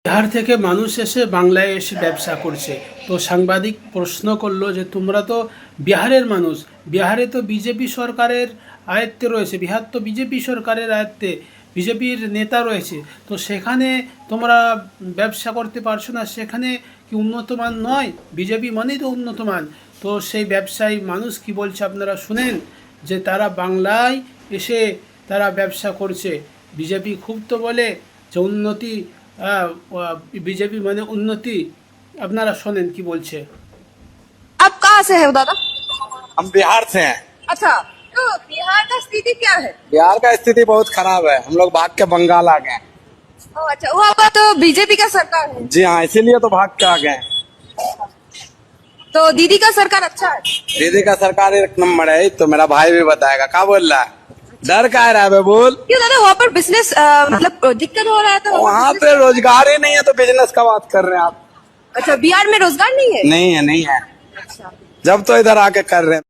বিহার থেকে মানুষ এসে বাংলায় এসে ব্যবসা করছে। তো সাংবাদিক প্রশ্ন করলো যে তোমরা তো বিহারের মানুষ, বিহারে তো বিজেপি সরকারের আয়ত্তে রয়েছে, বিহার তো বিজেপি সরকারের আয়ত্তে, বিজেপির নেতা রয়েছে, তো সেখানে তোমরা ব্যবসা করতে পারছো না, সেখানে কি উন্নতমান নয়? বিজেপি মানেই তো উন্নতমান। তো সেই ব্যবসায়ী মানুষ কি বলছে আপনারা শুনেন, যে তারা বাংলায় এসে তারা ব্যবসা করছে। বিজেপি খুব তো বলে যে উন্নতি, বিজেপি মানে উন্নতি। আপনারা শোনেন কি বলছে। आप कहाँ से है दादा? हम बिहार से हैं। अच्छा, तो बिहार का स्थिति क्या है? बिहार का स्थिति बहुत खराब है, हम लोग भाग के बंगाल आ गए। अच्छा, वहाँ पर तो बीजेपी का सरकार है, जी हाँ, इसीलिए तो भाग के आ गए। तो दीदी का सरकार अच्छा है। दीदी का सरकार एक नंबर है, तो मेरा भाई भी बताएगा। क्या बोल रहा है? डर का रहा है बे, बोल। क्यों दादा, वहाँ पर बिजनेस मतलब दिक्कत हो रहा है तो वहाँ पे रोजगार ही नहीं है, तो बिजनेस का बात कर रहे हैं आप? अच्छा, बिहार में रोजगार नहीं है। नहीं है, नहीं है, अच्छा, जब तो इधर आके कर रहे हैं।